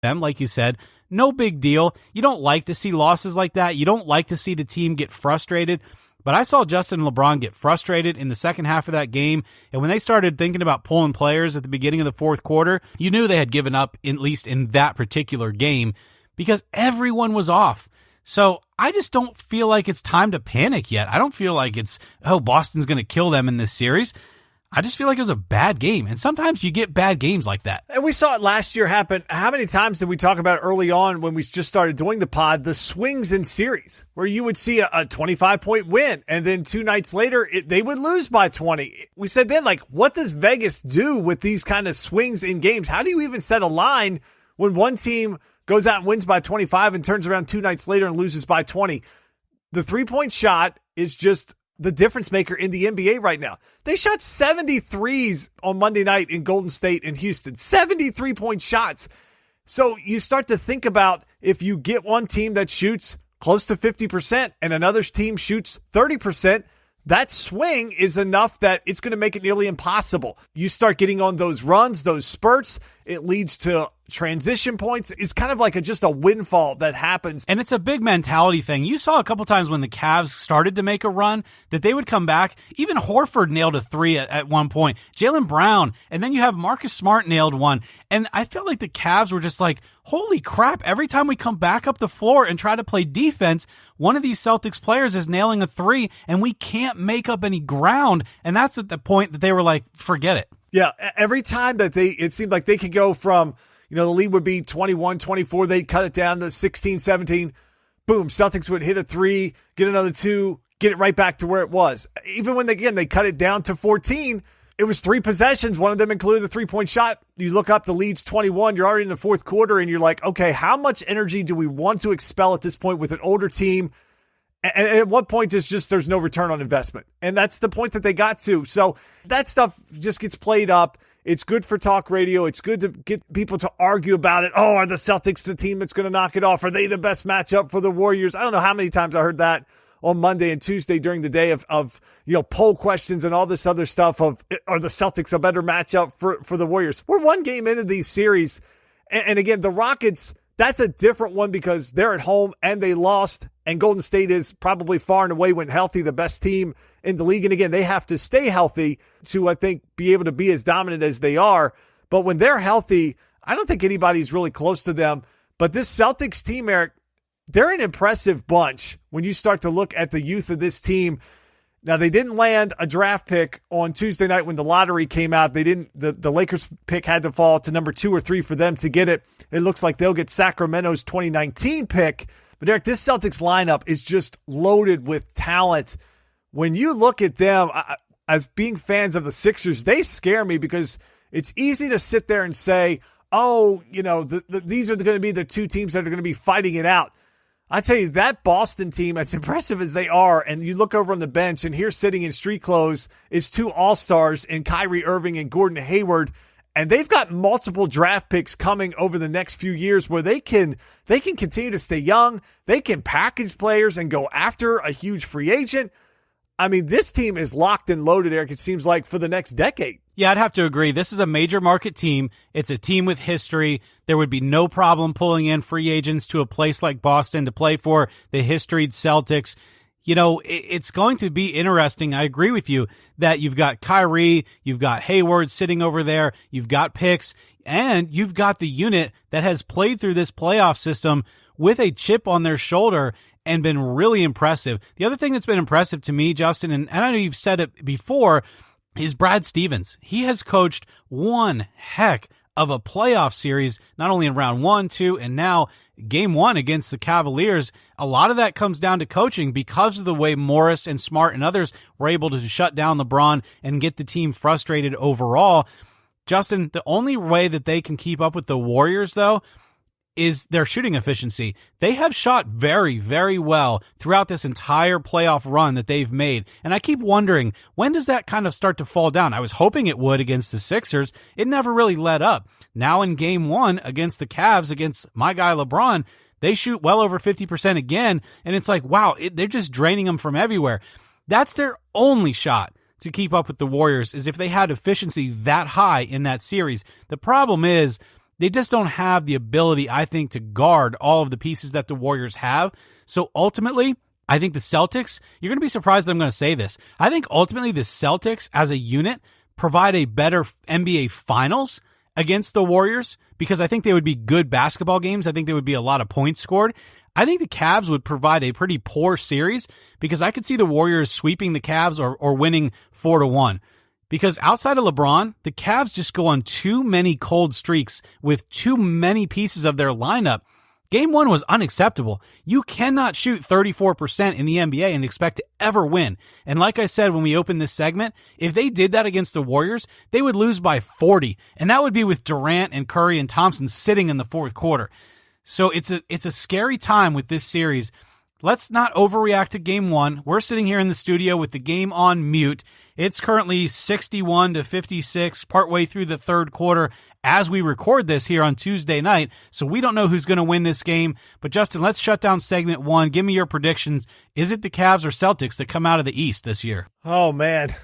them, like you said, no big deal. You don't like to see losses like that. You don't like to see the team get frustrated. But I saw Justin and LeBron get frustrated in the second half of that game, and when they started thinking about pulling players at the beginning of the fourth quarter, you knew they had given up, at least in that particular game, because everyone was off. So I just don't feel like it's time to panic yet. I don't feel like it's, Boston's going to kill them in this series. I just feel like it was a bad game, and sometimes you get bad games like that. And we saw it last year happen. How many times did we talk about early on when we just started doing the pod, the swings in series, where you would see a 25-point win, and then 2 nights later, they would lose by 20. We said then, like, what does Vegas do with these kind of swings in games? How do you even set a line when one team goes out and wins by 25 and turns around 2 nights later and loses by 20? The three-point shot is just the difference maker in the NBA right now. They shot 73s on Monday night in Golden State and Houston. 73-point shots. So you start to think about, if you get one team that shoots close to 50% and another team shoots 30%, that swing is enough that it's going to make it nearly impossible. You start getting on those runs, those spurts, it leads to transition points. It's kind of like just a windfall that happens. And it's a big mentality thing. You saw a couple times when the Cavs started to make a run that they would come back. Even Horford nailed a 3 at one point. Jaylen Brown. And then you have Marcus Smart nailed one. And I felt like the Cavs were just like, holy crap, every time we come back up the floor and try to play defense, one of these Celtics players is nailing a 3 and we can't make up any ground. And that's at the point that they were like, forget it. Yeah, every time that it seemed like they could go from, the lead would be 21, 24. They'd cut it down to 16, 17. Boom, Celtics would hit a 3, get another 2, get it right back to where it was. Even when, they cut it down to 14, it was 3 possessions. One of them included the three-point shot. You look up, the lead's 21. You're already in the fourth quarter, and you're like, okay, how much energy do we want to expel at this point with an older team? And at what point there's no return on investment? And that's the point that they got to. So that stuff just gets played up. It's good for talk radio. It's good to get people to argue about it. Oh, are the Celtics the team that's going to knock it off? Are they the best matchup for the Warriors? I don't know how many times I heard that on Monday and Tuesday during the day of poll questions and all this other stuff of, are the Celtics a better matchup for the Warriors? We're one game into these series. And again, the Rockets, that's a different one because they're at home and they lost, and Golden State is probably far and away, when healthy, the best team in the league. And again, they have to stay healthy to, I think, be able to be as dominant as they are. But when they're healthy, I don't think anybody's really close to them. But this Celtics team, Eric, they're an impressive bunch when you start to look at the youth of this team. Now, they didn't land a draft pick on Tuesday night when the lottery came out. They didn't. The Lakers pick had to fall to number 2 or 3 for them to get it. It looks like they'll get Sacramento's 2019 pick. But Eric, this Celtics lineup is just loaded with talent. When you look at them, as being fans of the Sixers, they scare me because it's easy to sit there and say, oh, these are going to be the 2 teams that are going to be fighting it out. I tell you, that Boston team, as impressive as they are, and you look over on the bench, and here sitting in street clothes is 2 All-Stars in Kyrie Irving and Gordon Hayward, and they've got multiple draft picks coming over the next few years where they can continue to stay young, they can package players and go after a huge free agent. I mean, this team is locked and loaded, Eric, it seems like, for the next decade. Yeah, I'd have to agree. This is a major market team. It's a team with history. There would be no problem pulling in free agents to a place like Boston to play for the historied Celtics. It's going to be interesting. I agree with you that you've got Kyrie, you've got Hayward sitting over there, you've got picks, and you've got the unit that has played through this playoff system with a chip on their shoulder and been really impressive. The other thing that's been impressive to me, Justin, and I know you've said it before, is Brad Stevens. He has coached one heck of a playoff series, not only in round 1, 2, and now game 1 against the Cavaliers. A lot of that comes down to coaching because of the way Morris and Smart and others were able to shut down LeBron and get the team frustrated overall. Justin, the only way that they can keep up with the Warriors, though, is their shooting efficiency. They have shot very, very well throughout this entire playoff run that they've made. And I keep wondering, when does that kind of start to fall down? I was hoping it would against the Sixers. It never really let up. Now in game 1 against the Cavs, against my guy LeBron, they shoot well over 50% again. And it's like, wow, they're just draining them from everywhere. That's their only shot to keep up with the Warriors, is if they had efficiency that high in that series. The problem is, They just don't have the ability, I think, to guard all of the pieces that the Warriors have. So ultimately, I think the Celtics, you're going to be surprised that I'm going to say this. I think ultimately the Celtics as a unit provide a better NBA Finals against the Warriors because I think they would be good basketball games. I think there would be a lot of points scored. I think the Cavs would provide a pretty poor series because I could see the Warriors sweeping the Cavs or winning 4-1. Because outside of LeBron, the Cavs just go on too many cold streaks with too many pieces of their lineup. Game 1 was unacceptable. You cannot shoot 34% in the NBA and expect to ever win. And like I said when we opened this segment, if they did that against the Warriors, they would lose by 40. And that would be with Durant and Curry and Thompson sitting in the fourth quarter. So it's a scary time with this series. Let's not overreact to Game 1. We're sitting here in the studio with the game on mute. It's currently 61-56, partway through the third quarter as we record this here on Tuesday night. So we don't know who's going to win this game. But Justin, let's shut down segment 1. Give me your predictions. Is it the Cavs or Celtics that come out of the East this year? Oh, man.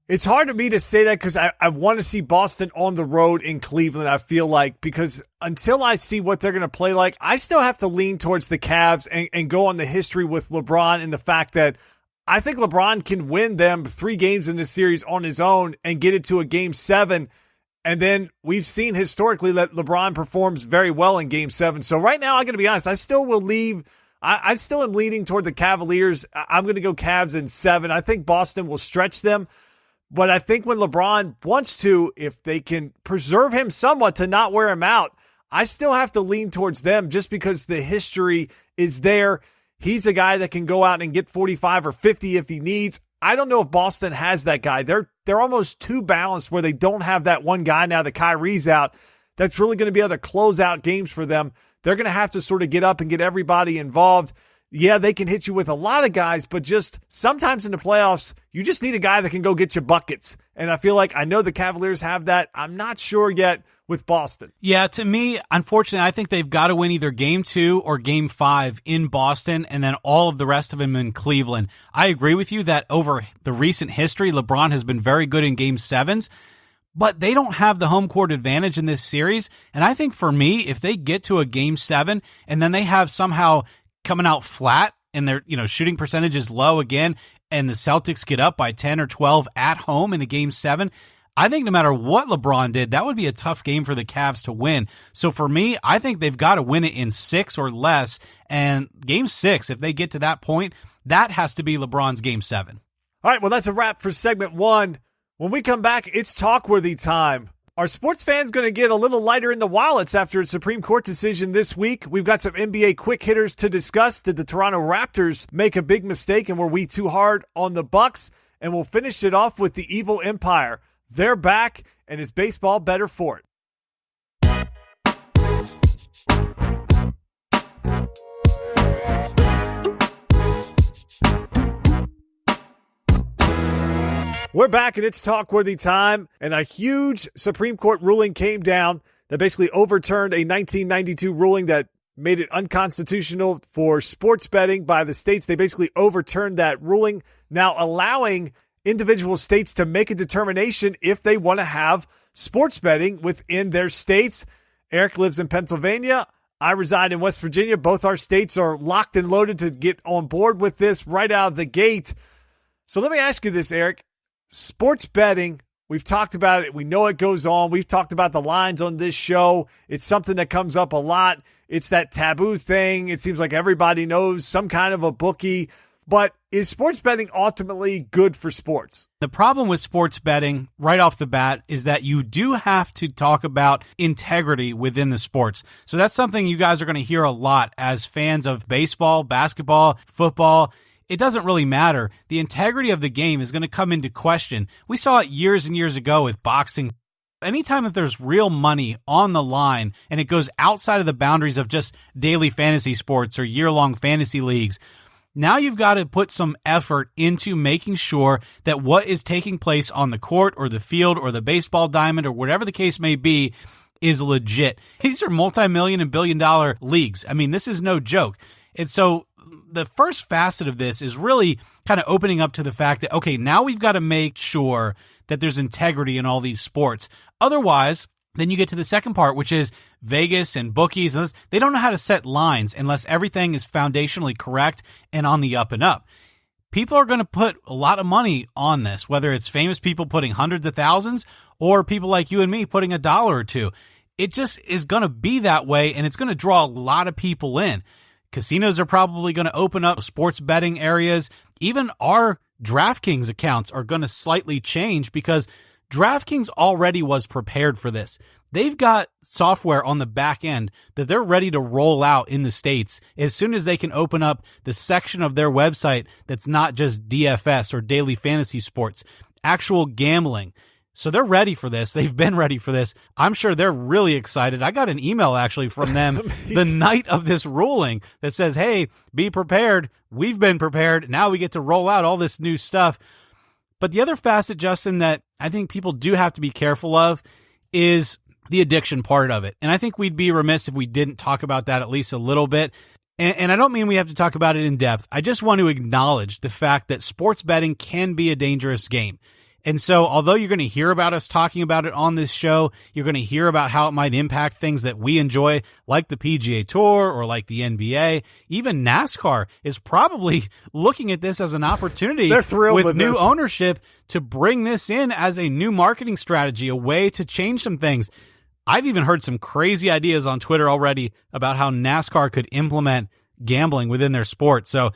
It's hard to me to say that because I want to see Boston on the road in Cleveland, I feel like, because until I see what they're going to play like, I still have to lean towards the Cavs and go on the history with LeBron and the fact that I think LeBron can win them 3 games in this series on his own and get it to a Game 7. And then we've seen historically that LeBron performs very well in Game 7. So right now, I'm going to be honest, I still am leaning toward the Cavaliers. I'm going to go Cavs in 7. I think Boston will stretch them. But I think when LeBron wants to, if they can preserve him somewhat to not wear him out, I still have to lean towards them just because the history is there. He's a guy that can go out and get 45 or 50 if he needs. I don't know if Boston has that guy. They're almost too balanced where they don't have that one guy now that Kyrie's out that's really going to be able to close out games for them. They're going to have to sort of get up and get everybody involved. Yeah, they can hit you with a lot of guys, but just sometimes in the playoffs, you just need a guy that can go get you buckets. And I feel like I know the Cavaliers have that. I'm not sure yet with Boston. Yeah, to me, unfortunately, I think they've got to win either Game 2 or Game 5 in Boston and then all of the rest of them in Cleveland. I agree with you that over the recent history, LeBron has been very good in Game 7s, but they don't have the home court advantage in this series. And I think for me, if they get to a Game 7 and then they have somehow coming out flat and their shooting percentage is low again and the Celtics get up by 10 or 12 at home in a Game 7, I think no matter what LeBron did, that would be a tough game for the Cavs to win. So for me, I think they've got to win it in 6 or less. And Game 6, if they get to that point, that has to be LeBron's Game 7. All right, well, that's a wrap for segment 1. When we come back, it's talk-worthy time. Are sports fans going to get a little lighter in the wallets after a Supreme Court decision this week? We've got some NBA quick hitters to discuss. Did the Toronto Raptors make a big mistake, and were we too hard on the Bucks? And we'll finish it off with the Evil Empire. They're back, and is baseball better for it? We're back, and it's talk-worthy time, and a huge Supreme Court ruling came down that basically overturned a 1992 ruling that made it unconstitutional for sports betting by the states. They basically overturned that ruling, now allowing individual states to make a determination if they want to have sports betting within their states. Eric lives in Pennsylvania. I reside in West Virginia. Both our states are locked and loaded to get on board with this right out of the gate. So let me ask you this, Eric. Sports betting, we've talked about it. We know it goes on. We've talked about the lines on this show. It's something that comes up a lot. It's that taboo thing. It seems like everybody knows some kind of a bookie. But is sports betting ultimately good for sports? The problem with sports betting right off the bat is that you do have to talk about integrity within the sports. So that's something you guys are going to hear a lot as fans of baseball, basketball, football. It doesn't really matter. The integrity of the game is going to come into question. We saw it years and years ago with boxing. Anytime that there's real money on the line and it goes outside of the boundaries of just daily fantasy sports or year-long fantasy leagues, now you've got to put some effort into making sure that what is taking place on the court or the field or the baseball diamond or whatever the case may be is legit. These are multi-million and billion-dollar leagues. I mean, this is no joke. And so the first facet of this is really kind of opening up to the fact that, okay, now we've got to make sure that there's integrity in all these sports. Otherwise, Then you get to the second part, which is Vegas and bookies. They don't know how to set lines unless everything is foundationally correct and on the up and up. People are going to put a lot of money on this, whether it's famous people putting hundreds of thousands or people like you and me putting $1 or $2. It just is going to be that way, and it's going to draw a lot of people in. Casinos are probably going to open up sports betting areas. Even our DraftKings accounts are going to slightly change because DraftKings already was prepared for this. They've got software on the back end that they're ready to roll out in the States as soon as they can open up the section of their website that's not just DFS or daily fantasy sports, actual gambling. So they're ready for this. They've been ready for this. I'm sure they're really excited. I got an email actually from them the night of this ruling that says, hey, be prepared. We've been prepared. Now we get to roll out all this new stuff. But the other facet, Justin, that I think people do have to be careful of is the addiction part of it. And I think we'd be remiss if we didn't talk about that at least a little bit. And I don't mean we have to talk about it in depth. I just want to acknowledge the fact that sports betting can be a dangerous game. And so although you're going to hear about us talking about it on this show, you're going to hear about how it might impact things that we enjoy, like the PGA Tour or like the NBA. Even NASCAR is probably looking at this as an opportunity They're thrilled with new this. ownership to bring this in as a new marketing strategy, a way to change some things. I've even heard some crazy ideas on Twitter already about how NASCAR could implement gambling within their sport. So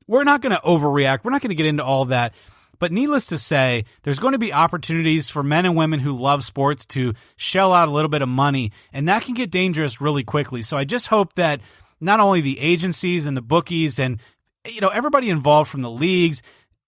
we're not going to overreact. We're not going to get into all that. But needless to say, there's going to be opportunities for men and women who love sports to shell out a little bit of money, and that can get dangerous really quickly. So I just hope that not only the agencies and the bookies and everybody involved from the leagues,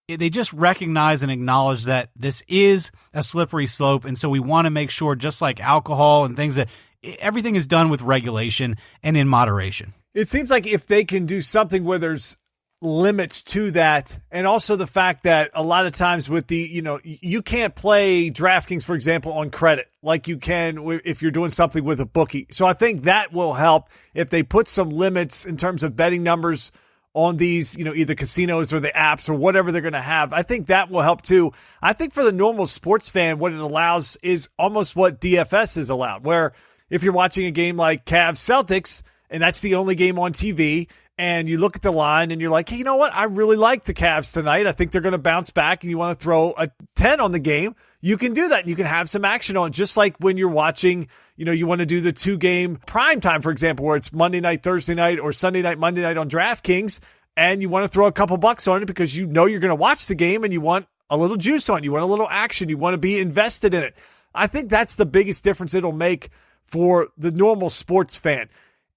they just recognize and acknowledge that this is a slippery slope, and so we want to make sure, just like alcohol and things, that everything is done with regulation and in moderation. It seems like if they can do something where there's limits to that, and also the fact that a lot of times with the, you can't play DraftKings, for example, on credit like you can if you're doing something with a bookie. So I think that will help if they put some limits in terms of betting numbers on these, either casinos or the apps or whatever they're going to have. I think that will help too. I think for the normal sports fan, what it allows is almost what DFS is allowed, where if you're watching a game like Cavs Celtics and that's the only game on TV, and you look at the line and you're like, hey, you know what? I really like the Cavs tonight. I think they're going to bounce back, and you want to throw a 10 on the game. You can do that. You can have some action on, just like when you're watching, you want to do the 2-game prime time, for example, where it's Monday night, Thursday night, or Sunday night, Monday night on DraftKings, and you want to throw a couple bucks on it because you're going to watch the game and you want a little juice on it. You want a little action. You want to be invested in it. I think that's the biggest difference it'll make for the normal sports fan.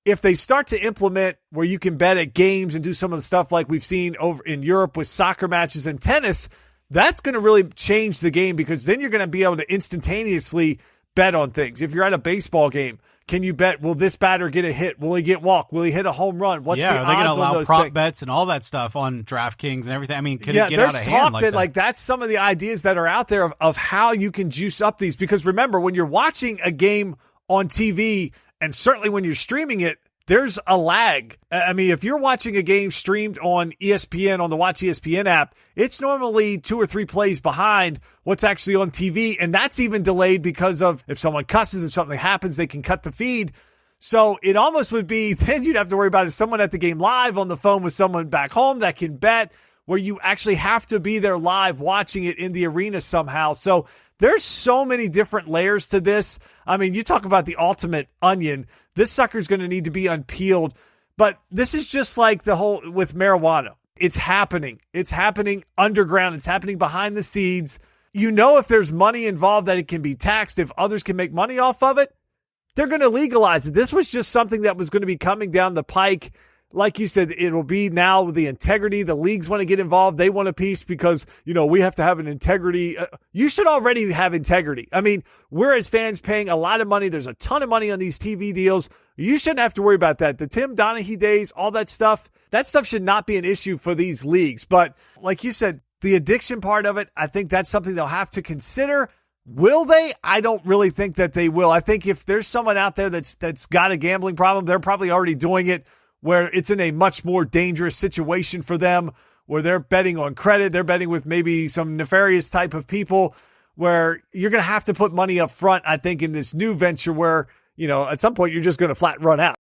If they start to implement where you can bet at games and do some of the stuff like we've seen over in Europe with soccer matches and tennis, that's going to really change the game, because then you're going to be able to instantaneously bet on things. If you're at a baseball game, can you bet, will this batter get a hit? Will he get walked? Will he hit a home run? What's the odds on those things? Are they going to allow prop bets and all that stuff on DraftKings and everything? I mean, can it get out of hand like that? Like, that's some of the ideas that are out there of how you can juice up these. Because remember, when you're watching a game on TV, and certainly when you're streaming it, there's a lag. I mean, if you're watching a game streamed on ESPN, on the Watch ESPN app, it's normally 2 or 3 plays behind what's actually on TV. And that's even delayed because of if someone cusses, if something happens, they can cut the feed. So it almost would be, then you'd have to worry about is someone at the game live on the phone with someone back home that can bet, where you actually have to be there live watching it in the arena somehow. So there's so many different layers to this. I mean, you talk about the ultimate onion. This sucker's going to need to be unpeeled. But this is just like the whole with marijuana. It's happening. It's happening underground. It's happening behind the scenes. If there's money involved that it can be taxed, if others can make money off of it, they're going to legalize it. This was just something that was going to be coming down the pike. Like you said, it'll be now the integrity. The leagues want to get involved. They want a piece because, we have to have an integrity. You should already have integrity. I mean, we're as fans paying a lot of money. There's a ton of money on these TV deals. You shouldn't have to worry about that. The Tim Donaghy days, all that stuff should not be an issue for these leagues. But like you said, the addiction part of it, I think that's something they'll have to consider. Will they? I don't really think that they will. I think if there's someone out there that's got a gambling problem, they're probably already doing it, where it's in a much more dangerous situation for them, where they're betting on credit, they're betting with maybe some nefarious type of people, where you're going to have to put money up front, I think, in this new venture where, at some point you're just going to flat run out.